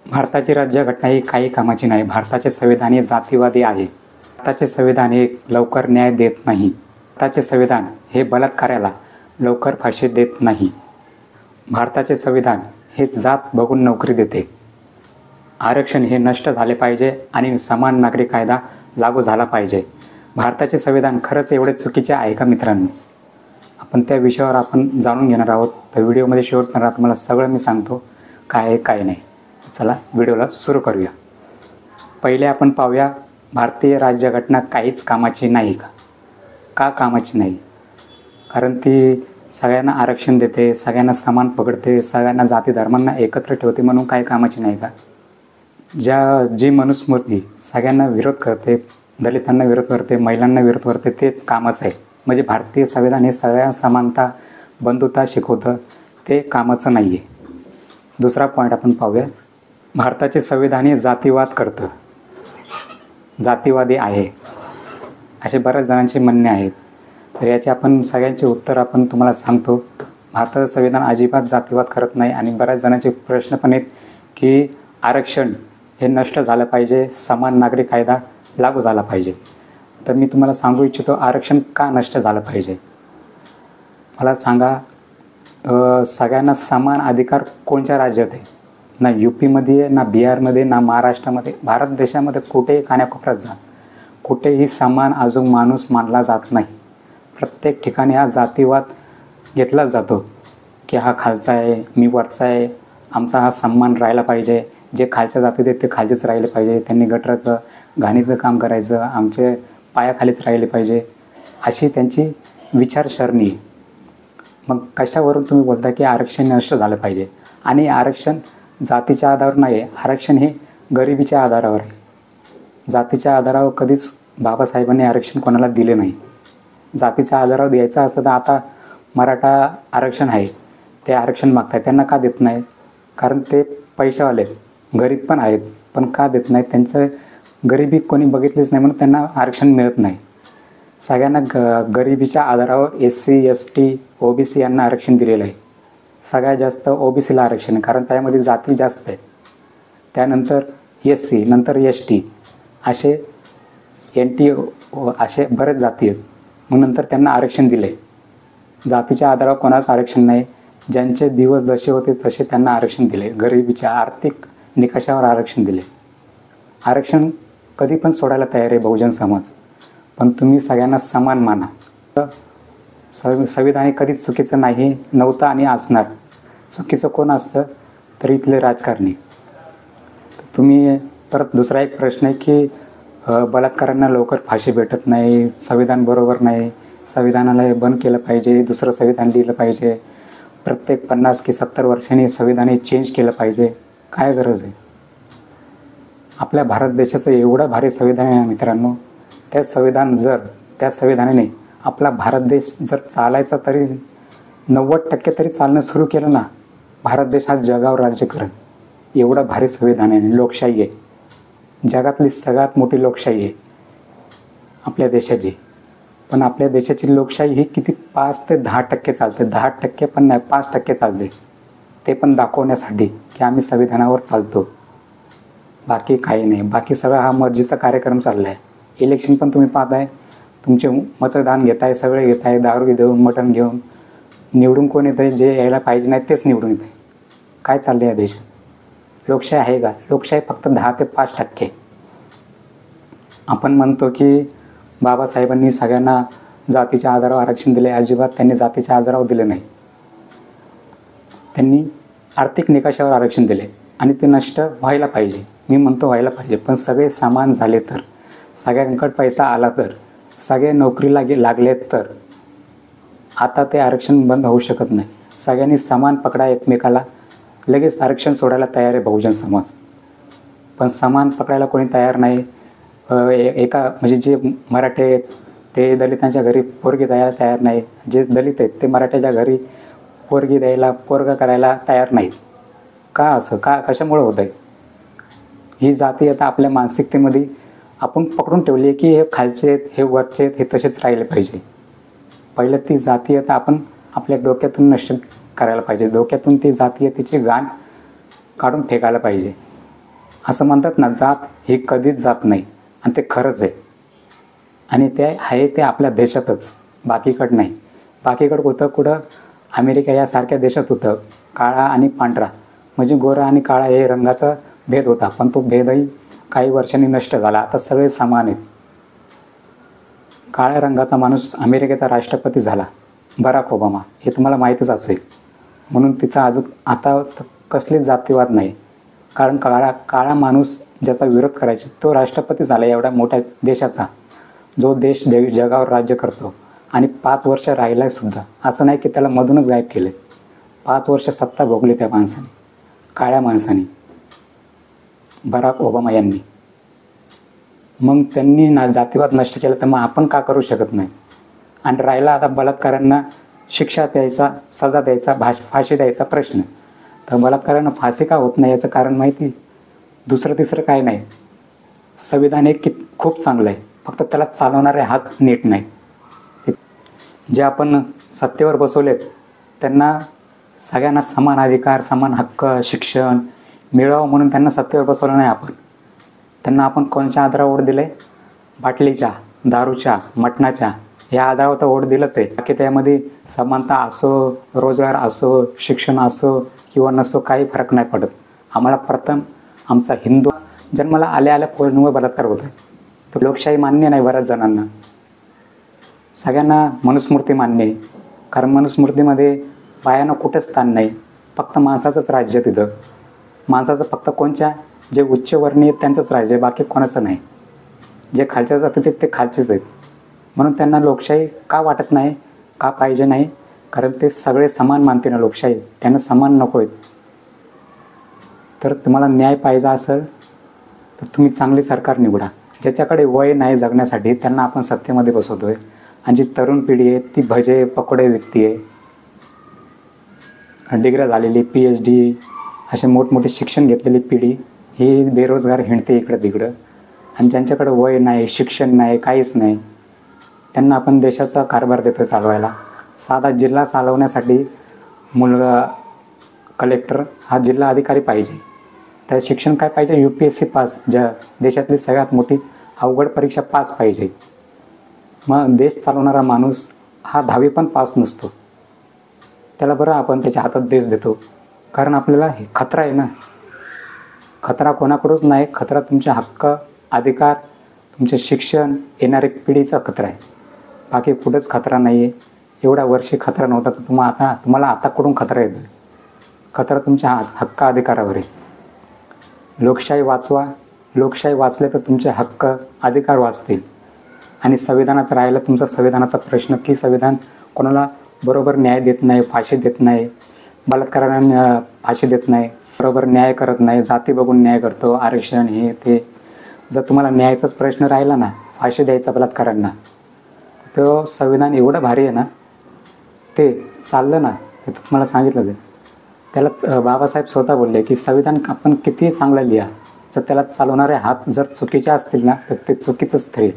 भारताची राज्यघटना ही काही कामाची नाही. भारताचे संविधान हे जातीवादी आहे. भारताचे संविधान हे लवकर न्याय देत नाही. भारताचे संविधान हे बलात्काराला लवकर फाशी देत नाही. भारताचे संविधान हे जात बघून नोकरी देते. आरक्षण हे नष्ट झाले पाहिजे आणि समान नागरी कायदा लागू झाला पाहिजे. भारताचे संविधान खरंच एवढे चुकीचे आहे का मित्रांनो? आपण त्या विषयावर आपण जाणून घेणार आहोत. तर व्हिडिओमध्ये शेवटपर्यंत तुम्हाला सगळं मी सांगतो काय आहे काय नाही. चला व्हिडिओला सुरू करूया. पहिले आपण पाहूया भारतीय राज्यघटना काहीच कामाची नाही का? का कामाची नाही? कारण ती सगळ्यांना आरक्षण देते, सगळ्यांना समान पकडते, सगळ्यांना जाती धर्मांना एकत्र ठेवते म्हणून काही कामाची नाही का? जी मनुस्मृती सगळ्यांना विरोध करते, दलितांना विरोध करते, महिलांना विरोध करते, ते कामच आहे. म्हणजे भारतीय संविधान हे सगळ्या समानता बंधुता शिकवतं, ते कामाचं नाही आहे. दुसरा पॉईंट आपण पाहूया. भारताचे संविधान हे जातीवाद करतं, जातीवादी आहे असे बऱ्याच जणांचे म्हणणे आहेत. तर याचे आपण सगळ्यांचे उत्तर आपण तुम्हाला सांगतो. भारताचं संविधान अजिबात जातीवाद करत नाही. आणि बऱ्याच जणांचे प्रश्न पण आहेत की आरक्षण हे नष्ट झालं पाहिजे, समान नागरी कायदा लागू झाला पाहिजे. तर मी तुम्हाला सांगू इच्छितो आरक्षण का नष्ट झालं पाहिजे. मला सांगा, सगळ्यांना समान अधिकार कोणत्या राज्यात आहे? ना UPमध्ये आहे, ना बिहारमध्ये, ना महाराष्ट्रामध्ये. भारत देशामध्ये कुठेही कानाकोपऱ्यात जा, कुठेही समान अजून माणूस मानला जात नाही. प्रत्येक ठिकाणी हा जातीवाद घेतलाच जातो की हा खालचा आहे, मी वरचा आहे, आमचा हा सन्मान राहिला पाहिजे. जे खालच्या जातीत आहेत ते खालचेच राहिले पाहिजे, त्यांनी गटराचं घाणीचं काम करायचं, आमचे पायाखालीच राहिले पाहिजे, अशी त्यांची विचारसरणी. मग कशावरून तुम्ही बोलता की आरक्षण नष्ट झालं पाहिजे? आणि आरक्षण जातीच्या आधारावर नाही आहे, आरक्षण हे गरिबीच्या आधारावर आहे. जातीच्या आधारावर कधीच बाबासाहेबांनी आरक्षण कोणाला दिले नाही. जातीच्या आधारावर द्यायचं असतं तर आता मराठा आरक्षण आहे, ते आरक्षण मागताय, त्यांना का देत नाही? कारण ते पैशावाले गरीब पण आहेत, पण का देत नाहीत? त्यांचं गरिबी कोणी बघितलीच नाही म्हणून त्यांना आरक्षण मिळत नाही. सगळ्यांना गरिबीच्या आधारावर SC ST OBC यांना आरक्षण दिलेलं आहे. सगळ्यात जास्त OBCला आरक्षण आहे कारण त्यामध्ये जाती जास्त आहे. त्यानंतर SC, नंतर ST, असे NT असे बरेच जाती आहेत. मग नंतर त्यांना आरक्षण दिले. जातीच्या आधारावर कोणाच आरक्षण नाही. ज्यांचे दिवस जसे होते तसे त्यांना आरक्षण दिले. गरिबीच्या आर्थिक निकषावर आरक्षण दिले. आरक्षण कधी पण सोडायला तयार आहे बहुजन समाज, पण तुम्ही सगळ्यांना समान माना. संविधान हे कधीच चुकीचं नाही, नव्हतं आणि असणार. चुकीचं कोण असतं तर इथले राजकारणी. तुम्ही परत दुसरा एक प्रश्न आहे की बलात्कारांना लवकर फाशी भेटत नाही, संविधान बरोबर नाही, संविधानाला हे बंद केलं पाहिजे, दुसरं संविधान दिलं पाहिजे, प्रत्येक 50 की 70 वर्षांनी संविधान हे चेंज केलं पाहिजे. काय गरज आहे? आपल्या भारत देशाचं एवढं भारी संविधान आहे मित्रांनो. त्या संविधानाने आपला भारत देश जर चालायचा तरी 90% तरी चालणं सुरू केलं ना, भारत देश हा जगावर राज्य करेल. एवढं भारी संविधान आहे. लोकशाही आहे, जगातली सगळ्यात मोठी लोकशाही आहे आपल्या देशाची. पण आपल्या देशाची लोकशाही ही किती 5 ते 10% चालते. 10% पण नाही, 5% चालते. ते पण दाखवण्यासाठी की आम्ही संविधानावर चालतो, बाकी काही नाही. बाकी सगळा हा मर्जीचा कार्यक्रम चालला आहे. इलेक्शन पण तुम्ही पाहताय, तुमचे मतदान घेताय, सगळे घेताय, दारू देऊन मटण घेऊन. निवडून कोण येतं आहे? जे यायला पाहिजे नाही तेच निवडून येतं आहे. काय चाललं आहे या देशात? लोकशाही आहे का? लोकशाही फक्त 10 ते 5%. आपण म्हणतो की बाबासाहेबांनी सगळ्यांना जातीच्या आधारावर आरक्षण दिले. अजिबात त्यांनी जातीच्या आधारावर दिले नाही. त्यांनी आर्थिक निकषावर आरक्षण दिले आणि ते नष्ट व्हायला पाहिजे. मी म्हणतो व्हायला पाहिजे, पण सगळे समान झाले तर, सगळ्यांकडे पैसा आला तर, सगळे नोकरीला लागले तर. आता ते आरक्षण बंद होऊ शकत नाही. सगळ्यांनी समान पकडा एकमेकाला, लगेच आरक्षण सोडायला तयार आहे बहुजन समाज. पण समान पकडायला कोणी तयार नाही. म्हणजे जे मराठे आहेत ते दलितांच्या घरी पोरगी द्यायला तयार नाही, जे दलित आहेत ते मराठ्याच्या घरी पोरगी द्यायला पोरगा करायला तयार नाहीत. का असं? कशामुळे होतं आहे? ही जाती आता आपल्या मानसिकतेमध्ये आपण पकडून ठेवली आहे की हे खालचे आहेत, हे वरचे आहेत, हे तसेच राहिले पाहिजे. पहिलं ती जातीयता आपण आपल्या डोक्यातून नष्ट करायला पाहिजे. डोक्यातून ती जातीयतेची घाण काढून फेकायला पाहिजे. असं म्हणतात ना, जात ही कधीच जात नाही, आणि ते खरंच आहे. आणि ते आहे ते आपल्या देशातच, बाकीकडं नाही. बाकीकडं होतं कुठं, अमेरिका यासारख्या देशात होतं काळा आणि पांढरा, म्हणजे गोरा आणि काळा हे रंगाचा भेद होता, पण तो भेदही काही वर्षांनी नष्ट झाला. आता सगळे समान आहेत. काळ्या रंगाचा माणूस अमेरिकेचा राष्ट्रपती झाला, बराक ओबामा, हे तुम्हाला माहीतच असेल. म्हणून तिथं अजून आता कसलीच जातीवाद नाही, कारण काळा माणूस ज्याचा विरोध करायचा तो राष्ट्रपती झाला एवढ्या मोठ्या देशाचा, जो देश जगावर राज्य करतो. आणि 5 वर्ष राहिलाय सुद्धा, असं नाही की त्याला मधूनच गायब केले. 5 वर्ष सत्ता भोगली त्या माणसाने, काळ्या माणसाने, बराक ओबामा यांनी. मग त्यांनी ना जातीवाद नष्ट केला, तर मग आपण का करू शकत नाही? आणि राहिला आता बलात्कारांना शिक्षा द्यायचा, सजा द्यायचा, फाशी द्यायचा प्रश्न, तर बलात्कारांना फाशी का होत नाही याचं कारण माहिती? दुसरं तिसरं काय नाही, संविधान हे खूप चांगलं आहे, फक्त त्याला चालवणारे हात नीट नाही. जे आपण सत्तेवर बसवलेत त्यांना सगळ्यांना समान अधिकार, समान हक्क, शिक्षण मिळावं म्हणून त्यांना सत्तेवर बसवलं नाही आपण. त्यांना आपण कोणत्या आधारावर वोट दिलं आहे? बाटलीच्या, दारूच्या, मटणाच्या या आधारावर तर वोट दिलंच आहे. बाकी त्यामध्ये समानता असो, रोजगार असो, शिक्षण असो किंवा नसो, काही फरक नाही पडत. आम्हाला प्रथम आमचा हिंदू जन्माला आल्या पोरींवर बलात्कार होत आहे, तर लोकशाही मान्य नाही बऱ्याच जणांना. सगळ्यांना मनुस्मृती मान्य आहे, कारण मनुस्मृतीमध्ये बायांना कुठंच स्थान नाही, फक्त माणसाचंच राज्य तिथं. माणसाचं फक्त कोणत्या जे उच्चवर्णीय त्यांचंच राज्य आहे, बाकी कोणाचं नाही. जे खालच्या जातात ते खालचेच आहेत. म्हणून त्यांना लोकशाही का वाटत नाही, का पाहिजे नाही? कारण ते सगळे समान मानते ना लोकशाही, त्यांना समान नको आहेत. तर तुम्हाला न्याय पाहिजे असेल तर तुम्ही चांगली सरकार निवडा. ज्याच्याकडे वय नाही जगण्यासाठी त्यांना आपण सत्तेमध्ये बसवतोय, आणि जी तरुण पिढी आहे ती भजे पकोडे विकती आहे, डिग्र्या झालेली, PhD असे मोठमोठे शिक्षण घेतलेली पिढी ही बेरोजगार हिंडते इकडं तिकडं. आणि ज्यांच्याकडे वय नाही, शिक्षण नाही, काहीच नाही, त्यांना आपण देशाचा कारभार देतो चालवायला. साधा जिल्हा चालवण्यासाठी मुलगा कलेक्टर हा जिल्हा अधिकारी पाहिजे, तर शिक्षण काय पाहिजे? UPSC पास, ज्या देशातली सगळ्यात मोठी अवघड परीक्षा पास पाहिजे. मग देश चालवणारा माणूस हा 10वी पण पास नसतो, त्याला बरं आपण त्याच्या हातात देश देतो, कारण आपल्याला हे खतरा आहे ना. खतरा कोणाकडूनच नाही, खतरा तुमचे हक्क, अधिकार, तुमचे शिक्षण, येणारी पिढीचा खतरा आहे, बाकी कुठंच खतरा नाही आहे. एवढ्या वर्षी खतरा नव्हता, तर तुम्हाला आता कुठून खतरा येतो? खतरा तुमच्या हक्क अधिकारावर आहे. लोकशाही वाचवा, लोकशाही वाचले तर तुमचे हक्क अधिकार वाचतील. आणि संविधानाचं राहिलं तुमचा संविधानाचा प्रश्न, की संविधान कोणाला बरोबर न्याय देत नाही, फाशी देत नाही, बलात्कारांना फाशी देत नाही, बरोबर न्याय करत नाही, जाती बघून न्याय करतो, आरक्षण हे ते. जर तुम्हाला न्यायाचाच प्रश्न राहिला ना, फाशी द्यायचा बलात्कारांना, तर संविधान एवढं भारी आहे ना, ते चाललं ना, ते तुम्हाला सांगितलं जाईल. त्याला बाबासाहेब स्वतः बोलले की संविधान आपण किती चांगलं लिहा, जर त्याला चालवणारे हात जर चुकीचे असतील ना, तर ते चुकीचंच ठरेल.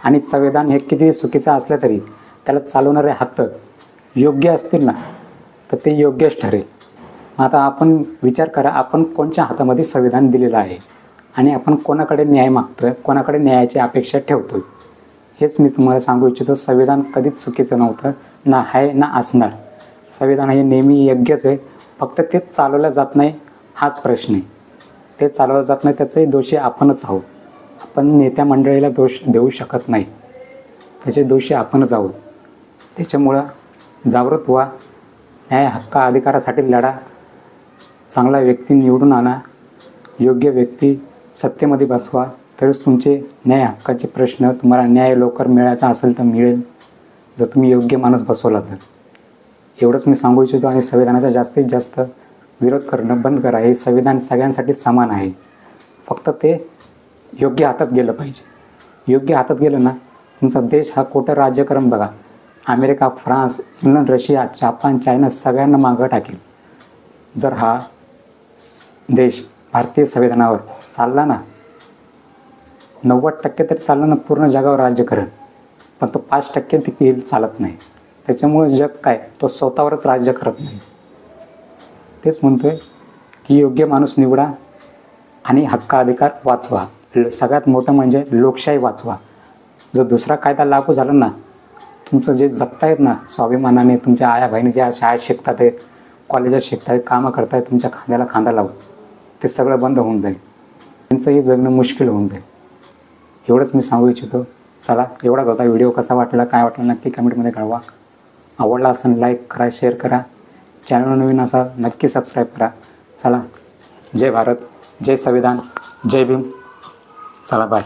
आणि संविधान हे किती चुकीचं असलं तरी त्याला चालवणारे हात योग्य असतील ना, तर ते योग्यच ठरेल. आता आपण विचार करा, आपण कोणत्या हातामध्ये संविधान दिलेलं आहे आणि आपण कोणाकडे न्याय मागतोय, कोणाकडे न्यायाची अपेक्षा ठेवतोय. हेच मी तुम्हाला सांगू इच्छितो. संविधान कधीच चुकीचं नव्हतं, ना आहे ना असणार. संविधान हे नेहमी योग्यच आहे, फक्त ते चालवलं जात नाही हाच प्रश्न आहे. ते चालवलं जात नाही त्याचंही दोषी आपणच आहोत. आपण नेत्या मंडळीला दोष देऊ शकत नाही, त्याचे दोषी आपणच आहोत. त्याच्यामुळं जागृत व्हा, न्याय हक्क अधिकारासाठी लढा, चांगला व्यक्ती निवडून आणा, योग्य व्यक्ती सत्तेमध्ये बसवा, तरच तुमचे न्याय हक्काचे प्रश्न, तुम्हाला न्याय लवकर मिळायचा असेल तर मिळेल, जर तुम्ही योग्य माणूस बसवला तर. एवढंच मी सांगू इच्छितो. आणि संविधानाचा जास्तीत जास्त विरोध करणं बंद करा. हे संविधान सगळ्यांसाठी समान आहे, फक्त ते योग्य हातात गेलं पाहिजे. योग्य हातात गेलं ना, तुमचा देश हा कुठं राज्यक्रम बघा, America, France, England, Russia, Japan, China सगळ्यांना मागं टाकेल. जर हा देश भारतीय संविधानावर चालला ना, 90% तरी चालला ना, पूर्ण जगावर राज्य करेल. पण तो 5% देखील चालत नाही. त्याच्यामुळे जग काय, तो स्वतःवरच राज्य करत नाही. तेच म्हणतोय की योग्य माणूस निवडा, आणि हक्क अधिकार वाचवा. सगळ्यात मोठं म्हणजे लोकशाही वाचवा. जर दुसरा कायदा लागू झाला ना, तुमचं जे जगतायत ना स्वाभिमानाने, तुमच्या आया बहिणी ज्या शाळेत शिकतात आहेत, कॉलेजात शिकतायत, कामं करतायत, तुमच्या खांद्याला खांदा लावून, ते सगळं बंद होऊन जाईल. त्यांचंही जगणं मुश्किल होऊन जाईल. एवढंच मी सांगू इच्छितो. चला, एवढाच होता व्हिडिओ. कसा वाटला, काय वाटलं नक्की कमेंटमध्ये कळवा. आवडला असेल लाईक करा, शेअर करा. चॅनल नवीन असाल नक्की सबस्क्राईब करा. चला, जय भारत, जय संविधान, जय भीम. चला, बाय.